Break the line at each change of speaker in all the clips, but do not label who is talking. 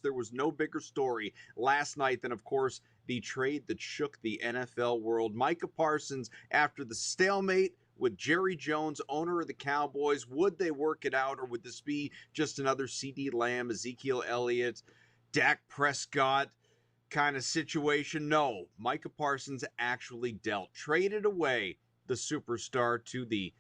there was no bigger story last night than, of course, the trade that shook the NFL world. Micah Parsons, after the stalemate with Jerry Jones, owner of the Cowboys, would they work it out, or would this be just another CeeDee Lamb, Ezekiel Elliott, Dak Prescott kind of situation? No, Micah Parsons actually dealt, traded away the superstar to the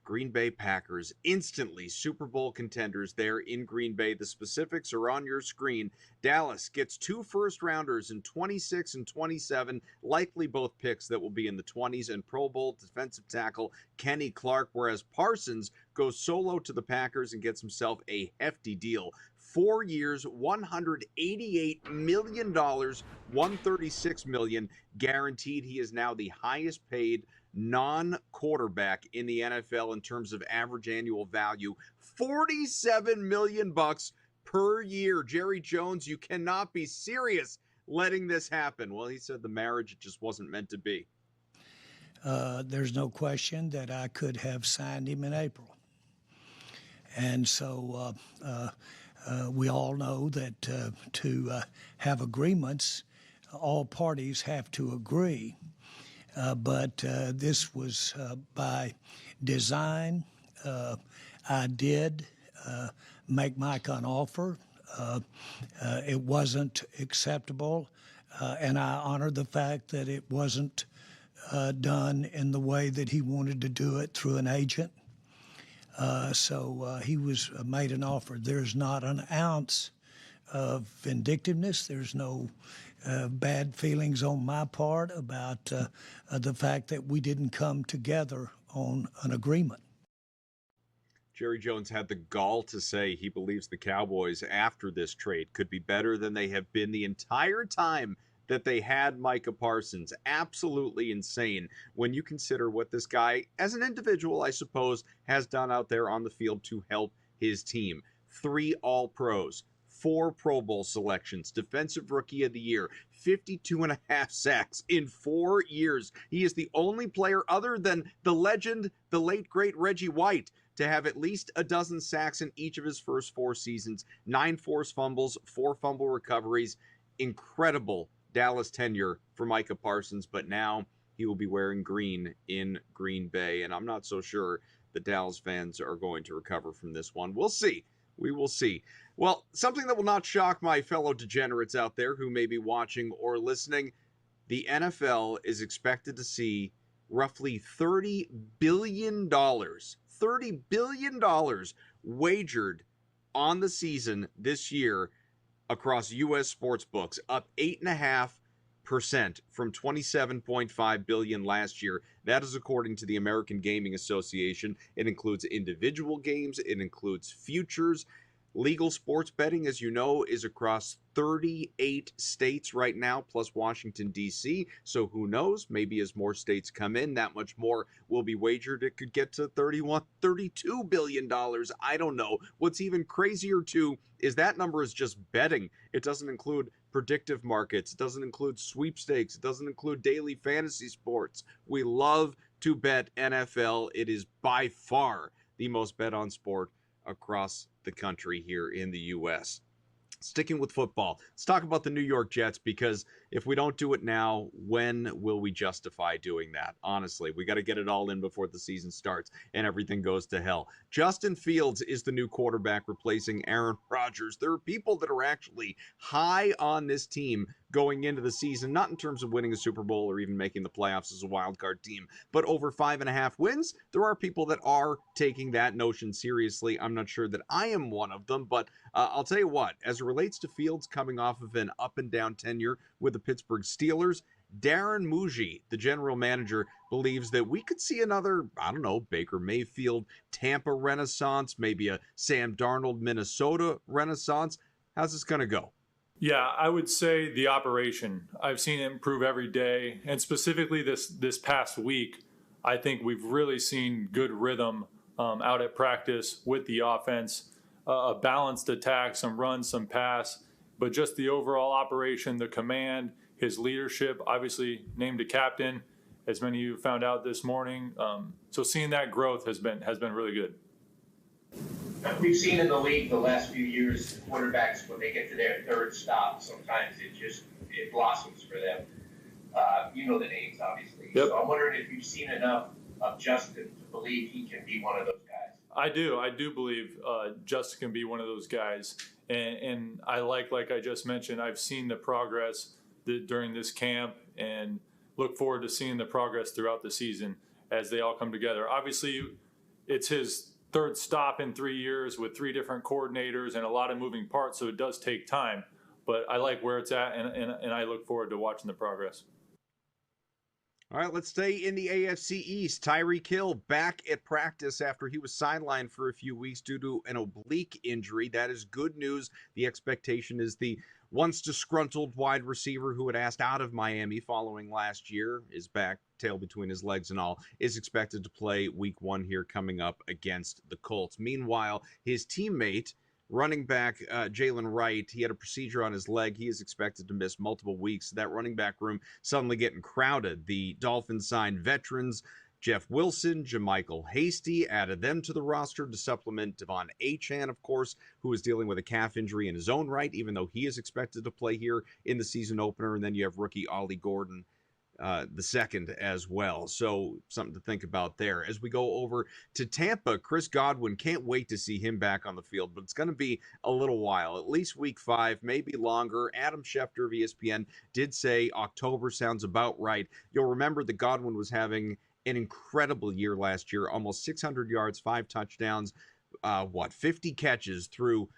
Green Bay Packers, instantly Super Bowl contenders there in Green Bay. The specifics are on your screen. Dallas gets 2 first-rounders in 26 and 27, likely both picks that will be in the 20s, and Pro Bowl defensive tackle Kenny Clark, whereas Parsons goes solo to the Packers and gets himself a hefty deal. 4 years, $188 million, $136 million guaranteed. He is now the highest paid non-quarterback in the NFL in terms of average annual value. $47 million per year. Jerry Jones, you cannot be serious letting this happen. Well, he said the marriage just wasn't meant to be.
There's no question that I could have signed him in April. And so we all know that to have agreements, all parties have to agree. But this was by design. I did make Micah an offer. It wasn't acceptable, and I honor the fact that it wasn't done in the way that he wanted to do it through an agent. So he was made an offer. There's not an ounce of vindictiveness. There's no bad feelings on my part about the fact that we didn't come together on an agreement.
Jerry Jones had the gall to say he believes the Cowboys after this trade could be better than they have been the entire time that they had Micah Parsons. Absolutely insane when you consider what this guy, as an individual, I suppose, has done out there on the field to help his team. 3 All-Pros, 4 Pro Bowl selections, Defensive Rookie of the Year, 52.5 sacks in 4 years. He is the only player other than the legend, the late, great Reggie White, to have at least a dozen sacks in each of his first 4 seasons, 9 forced fumbles, 4 fumble recoveries. Incredible Dallas tenure for Micah Parsons, but now he will be wearing green in Green Bay, and I'm not so sure the Dallas fans are going to recover from this one. We'll see. We will see. Well, something that will not shock my fellow degenerates out there who may be watching or listening, the NFL is expected to see roughly $30 billion wagered on the season this year across U.S. sports books, up 8.5% from $27.5 billion last year. That is according to the American Gaming Association. It includes individual games. It includes futures. Legal sports betting, as you know, is across 38 states right now, plus Washington, D.C. So who knows? Maybe as more states come in, that much more will be wagered. It could get to $32 billion. I don't know. What's even crazier, too, is that number is just betting. It doesn't include predictive markets. It doesn't include sweepstakes. It doesn't include daily fantasy sports. We love to bet NFL. It is by far the most bet on sport across the country here in the U.S. Sticking with football, let's talk about the New York Jets, because if we don't do it now, when will we justify doing that? Honestly, we got to get it all in before the season starts and everything goes to hell. Justin Fields is the new quarterback replacing Aaron Rodgers. There are people that are actually high on this team going into the season, not in terms of winning a Super Bowl or even making the playoffs as a wild card team, but over 5.5 wins. There are people that are taking that notion seriously. I'm not sure that I am one of them, but I'll tell you what, as it relates to Fields coming off of an up and down tenure with the Pittsburgh Steelers, Darren Muji, the general manager, believes that we could see another, Baker Mayfield, Tampa renaissance, maybe a Sam Darnold, Minnesota renaissance. How's this going to go?
Yeah, I would say the operation. I've seen it improve every day, and specifically this past week, I think we've really seen good rhythm out at practice with the offense, a balanced attack, some run, some pass, but just the overall operation, the command, his leadership, obviously named a captain, as many of you found out this morning. So seeing that growth has been really good.
We've seen in the league the last few years, quarterbacks, when they get to their third stop, sometimes it blossoms for them. You know the names, obviously.
Yep.
So I'm wondering if you've seen enough of Justin to believe he can be one of those guys.
I do believe Justin can be one of those guys. And I like I just mentioned, I've seen the progress during this camp and look forward to seeing the progress throughout the season as they all come together. Obviously, it's his third stop in 3 years with 3 different coordinators and a lot of moving parts, so it does take time. But I like where it's at, and I look forward to watching the progress.
All right, let's stay in the AFC East. Tyreek Hill back at practice after he was sidelined for a few weeks due to an oblique injury. That is good news. The expectation is the once disgruntled wide receiver who had asked out of Miami following last year is back, tail between his legs and all, is expected to play week 1 here coming up against the Colts. Meanwhile, his teammate, running back Jalen Wright, he had a procedure on his leg. He is expected to miss multiple weeks. That running back room suddenly getting crowded. The Dolphins signed veterans Jeff Wilson, JaMychal Hasty, added them to the roster to supplement Devon Achane, of course, who is dealing with a calf injury in his own right, even though he is expected to play here in the season opener. And then you have rookie Ollie Gordon, the second as well. So something to think about there. As we go over to Tampa, Chris Godwin, can't wait to see him back on the field, but it's going to be a little while, at least week 5, maybe longer. Adam Schefter of ESPN did say October sounds about right. You'll remember that Godwin was having an incredible year last year, almost 600 yards, 5 touchdowns, 50 catches through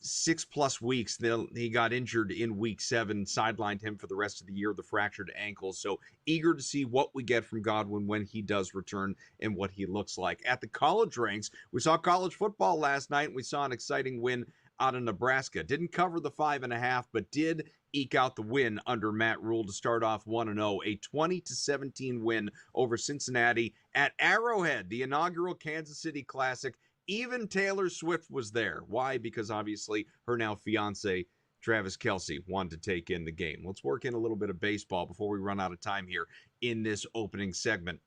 6+ weeks. Then he got injured in week 7, sidelined him for the rest of the year, the fractured ankle. So eager to see what we get from Godwin when he does return and what he looks like. At the college ranks, we saw college football last night, and we saw an exciting win out of Nebraska. Didn't cover the 5.5, but did eke out the win under Matt Rule to start off 1-0, a 20-17 win over Cincinnati at Arrowhead, the inaugural Kansas City Classic. Even Taylor Swift was there. Why? Because obviously her now fiance, Travis Kelce, wanted to take in the game. Let's work in a little bit of baseball before we run out of time here in this opening segment.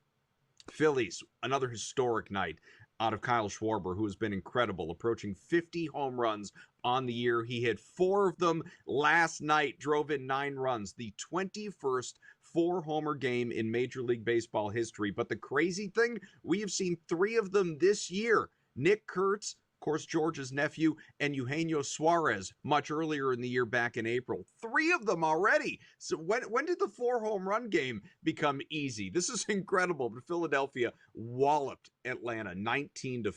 Phillies, another historic night out of Kyle Schwarber, who has been incredible, approaching 50 home runs on the year. He hit 4 of them last night, drove in 9 runs, the 21st 4-homer game in Major League Baseball history. But the crazy thing, we have seen 3 of them this year. Nick Kurtz, of course, George's nephew, and Eugenio Suarez much earlier in the year back in April. 3 of them already. So when did the 4-home run game become easy? This is incredible. But Philadelphia walloped Atlanta 19-4.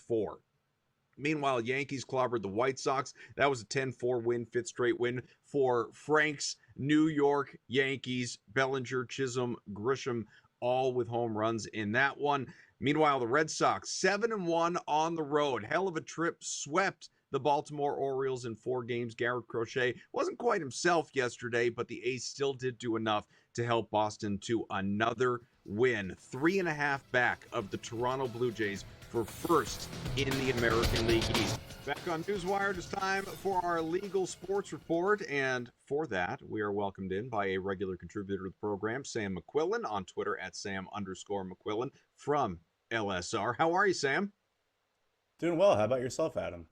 Meanwhile, Yankees clobbered the White Sox. That was a 10-4 win, 5th straight win for Frank's New York Yankees. Bellinger, Chisholm, Grisham, all with home runs in that one. Meanwhile, the Red Sox, 7-1 on the road. Hell of a trip, swept the Baltimore Orioles in 4 games. Garrett Crochet wasn't quite himself yesterday, but the A's still did do enough to help Boston to another win. 3.5 back of the Toronto Blue Jays for first in the American League East. Back on Newswire, it's time for our legal sports report, and for that, we are welcomed in by a regular contributor to the program, Sam McQuillan, on Twitter at Sam_McQuillan from LSR. How are you, Sam?
Doing well. How about yourself, Adam?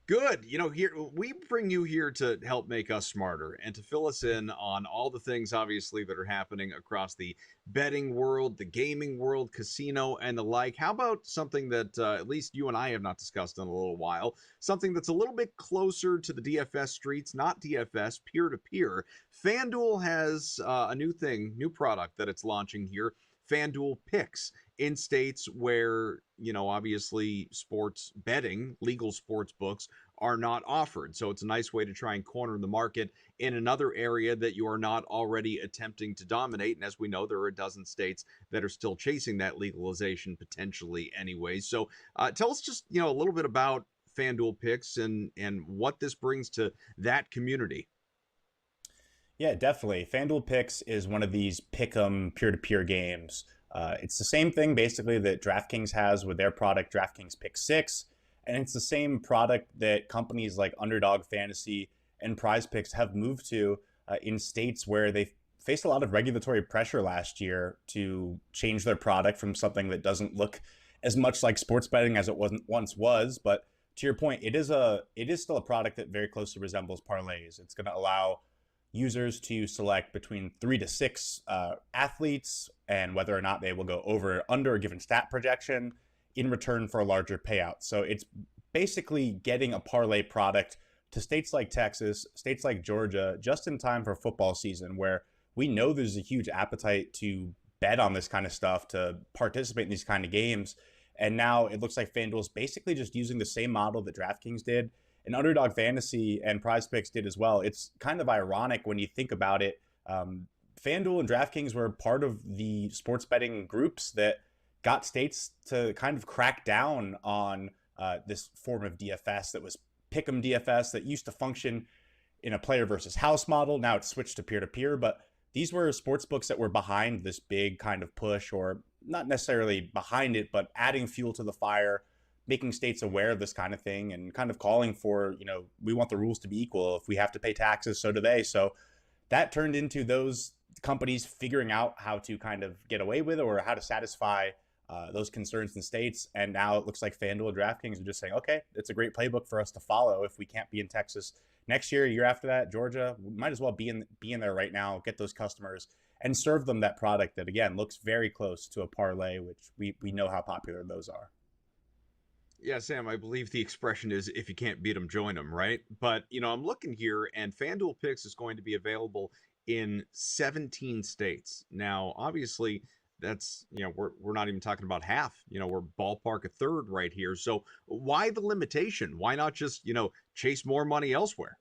Good. You know, here we bring you here to help make us smarter and to fill us in on all the things, obviously, that are happening across the betting world, the gaming world, casino, and the like. How about something that at least you and I have not discussed in a little while, something that's a little bit closer to the DFS streets, not DFS, peer-to-peer. FanDuel has a new product that it's launching here, FanDuel Picks, in states where, you know, obviously sports betting, legal sports books are not offered. So it's a nice way to try and corner the market in another area that you are not already attempting to dominate. And as we know, there are a dozen states that are still chasing that legalization potentially anyway. So tell us just, you know, a little bit about FanDuel Picks and what this brings to that community.
Yeah, definitely. FanDuel Picks is one of these pick'em peer-to-peer games. It's the same thing basically that DraftKings has with their product, DraftKings Pick 6. And it's the same product that companies like Underdog Fantasy and Prize Picks have moved to in states where they faced a lot of regulatory pressure last year to change their product from something that doesn't look as much like sports betting as it once was, but to your point, it is still a product that very closely resembles parlays. It's going to allow users to select between 3 to 6 athletes and whether or not they will go over or under a given stat projection in return for a larger payout. So it's basically getting a parlay product to states like Texas, states like Georgia, just in time for football season, where we know there's a huge appetite to bet on this kind of stuff, to participate in these kind of games. And now it looks like FanDuel is basically just using the same model that DraftKings did and Underdog Fantasy and Prize Picks did as well. It's kind of ironic when you think about it. FanDuel and DraftKings were part of the sports betting groups that got states to kind of crack down on this form of DFS that was Pick'em DFS that used to function in a player versus house model. Now it's switched to peer-to-peer, but these were sports books that were behind this big kind of push, or not necessarily behind it, but adding fuel to the fire, making states aware of this kind of thing and kind of calling for, we want the rules to be equal. If we have to pay taxes, so do they. So that turned into those companies figuring out how to kind of get away with it or how to satisfy those concerns in states. And now it looks like FanDuel and DraftKings are just saying, okay, it's a great playbook for us to follow. If we can't be in Texas next year, year after that, Georgia, we might as well be in there right now, get those customers and serve them that product that, again, looks very close to a parlay, which we know how popular those are.
Yeah, Sam, I believe the expression is if you can't beat them, join them, right? But, I'm looking here, and FanDuel Picks is going to be available in 17 states. Now, obviously, that's, we're not even talking about half. We're ballpark a third right here. So why the limitation? Why not just, chase more money elsewhere?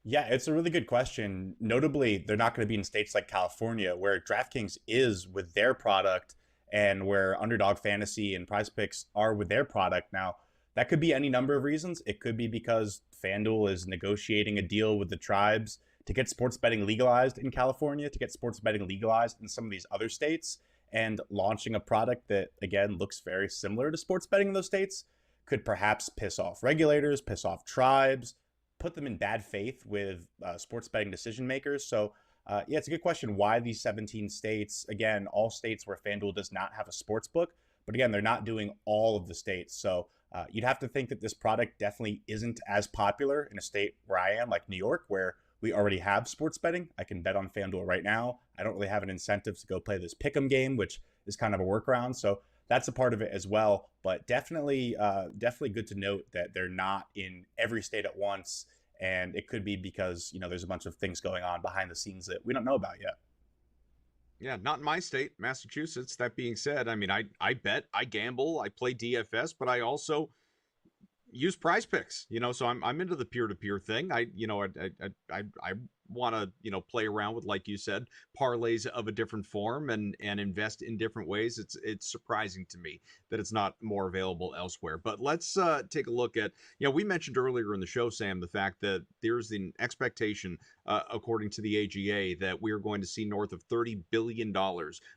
Yeah, it's a really good question. Notably, they're not going to be in states like California, where DraftKings is with their product and where Underdog Fantasy and Prize Picks are with their product. Now, that could be any number of reasons. It could be because FanDuel is negotiating a deal with the tribes to get sports betting legalized in California, to get sports betting legalized in some of these other states, and launching a product that, again, looks very similar to sports betting in those states could perhaps piss off regulators, piss off tribes, put them in bad faith with sports betting decision makers. So yeah, it's a good question. Why these 17 states? Again, all states where FanDuel does not have a sports book, but again, they're not doing all of the states. So you'd have to think that this product definitely isn't as popular in a state where I am, like New York, where we already have sports betting. I can bet on FanDuel right now. I don't really have an incentive to go play this pick'em game, which is kind of a workaround. So that's a part of it as well. But definitely good to note that they're not in every state at once. And it could be because, there's a bunch of things going on behind the scenes that we don't know about yet.
Yeah, not in my state, Massachusetts. That being said, I bet, I gamble, I play DFS, but I also use Prize Picks, so I'm into the peer-to-peer thing. I want to, play around with, like you said, parlays of a different form and invest in different ways. It's surprising to me that it's not more available elsewhere. But let's take a look at, we mentioned earlier in the show, Sam, the fact that there's an expectation, according to the AGA, that we're going to see north of $30 billion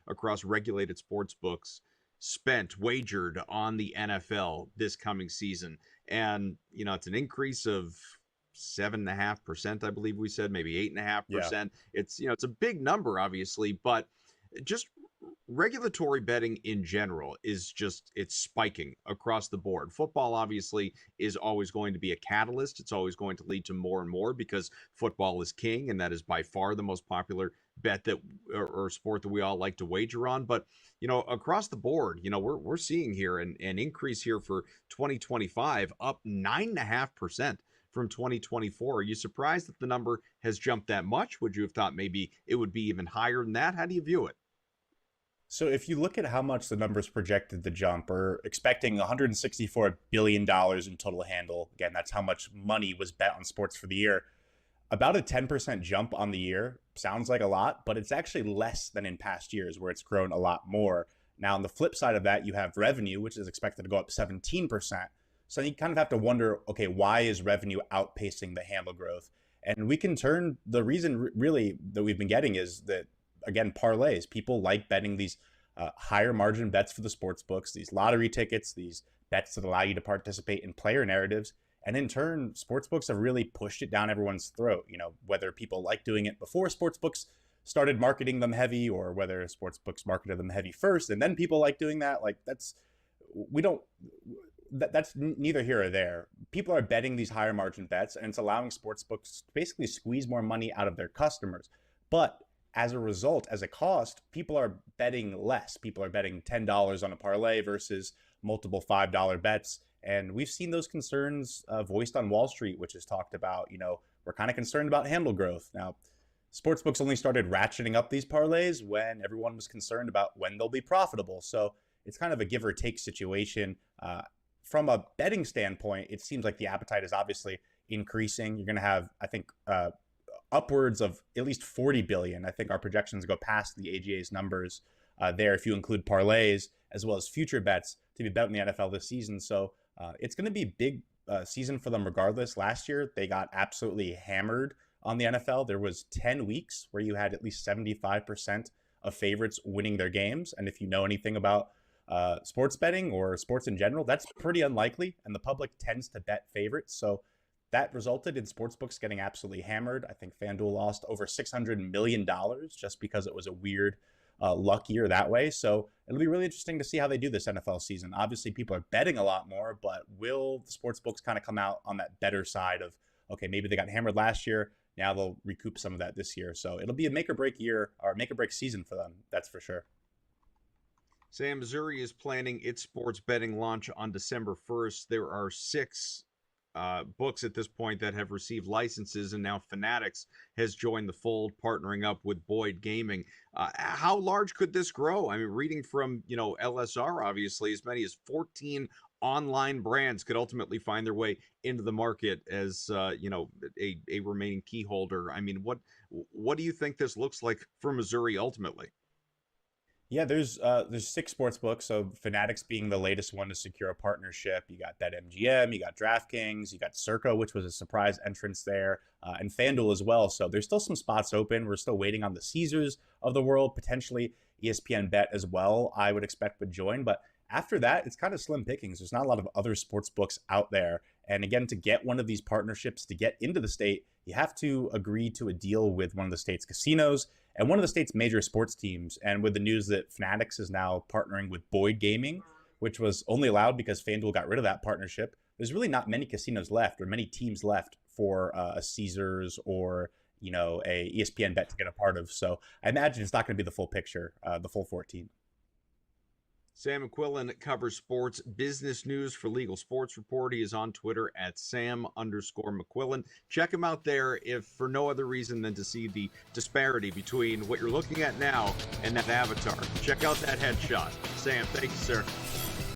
across regulated sports books wagered on the NFL this coming season. And, it's an increase of 7.5%, I believe we said, maybe 8.5%. Yeah. It's, it's a big number, obviously, but just regulatory betting in general is it's spiking across the board. Football obviously is always going to be a catalyst. It's always going to lead to more and more because football is king, and that is by far the most popular bet that or sport that we all like to wager on. But across the board, we're seeing here an increase here for 2025 up 9.5% from 2024. Are you surprised that the number has jumped that much? Would you have thought maybe it would be even higher than that? How do you view it?
So if you look at how much the numbers projected to jump, or expecting $164 billion in total handle, again, that's how much money was bet on sports for the year. About a 10% jump on the year sounds like a lot, but it's actually less than in past years where it's grown a lot more. Now, on the flip side of that, you have revenue, which is expected to go up 17%. So you kind of have to wonder, okay, why is revenue outpacing the handle growth? And we can turn the reason really that we've been getting is that, again, parlays. People like betting these higher margin bets for the sports books, these lottery tickets, these bets that allow you to participate in player narratives. And in turn, sportsbooks have really pushed it down everyone's throat. Whether people like doing it before sportsbooks started marketing them heavy, or whether sportsbooks marketed them heavy first, and then people like doing that. Like that's neither here or there. People are betting these higher margin bets, and it's allowing sportsbooks to basically squeeze more money out of their customers. But as a result, as a cost, people are betting less. People are betting $10 on a parlay versus multiple $5 bets. And we've seen those concerns voiced on Wall Street, which has talked about, we're kind of concerned about handle growth. Now, sportsbooks only started ratcheting up these parlays when everyone was concerned about when they'll be profitable. So it's kind of a give or take situation. From a betting standpoint, it seems like the appetite is obviously increasing. You're going to have, I think, upwards of at least 40 billion. I think our projections go past the AGA's numbers there if you include parlays as well as future bets to be bet in the NFL this season. So it's going to be a big season for them regardless. Last year, they got absolutely hammered on the NFL. There was 10 weeks where you had at least 75% of favorites winning their games. And if you know anything about sports betting or sports in general, that's pretty unlikely. And the public tends to bet favorites. So that resulted in sportsbooks getting absolutely hammered. I think FanDuel lost over $600 million just because it was a weird luck year that way. So it'll be really interesting to see how they do this NFL season. Obviously, people are betting a lot more, but will the sportsbooks kind of come out on that better side of, okay, maybe they got hammered last year. Now they'll recoup some of that this year. So it'll be a make or break year or make or break season for them. That's for sure.
Sam, Missouri is planning its sports betting launch on December 1st. There are 6 books at this point that have received licenses, and now Fanatics has joined the fold, partnering up with Boyd Gaming. How large could this grow? I mean, reading from LSR, obviously, as many as 14 online brands could ultimately find their way into the market as a remaining key holder. I mean, what do you think this looks like for Missouri ultimately?
Yeah, there's 6 sports books. So Fanatics being the latest one to secure a partnership. You got BetMGM, you got DraftKings, you got Circa, which was a surprise entrance there, and FanDuel as well. So there's still some spots open. We're still waiting on the Caesars of the world, potentially ESPN Bet as well. I would expect would join, but after that, it's kind of slim pickings. There's not a lot of other sports books out there. And again, to get one of these partnerships to get into the state, you have to agree to a deal with one of the state's casinos and one of the state's major sports teams. And with the news that Fanatics is now partnering with Boyd Gaming, which was only allowed because FanDuel got rid of that partnership, there's really not many casinos left or many teams left for a Caesars or a ESPN Bet to get a part of. So I imagine it's not going to be the full picture, the full 14.
Sam McQuillan covers sports business news for Legal Sports Report. He is on Twitter at Sam_McQuillan. Check him out there if for no other reason than to see the disparity between what you're looking at now and that avatar. Check out that headshot. Sam, thank you, sir.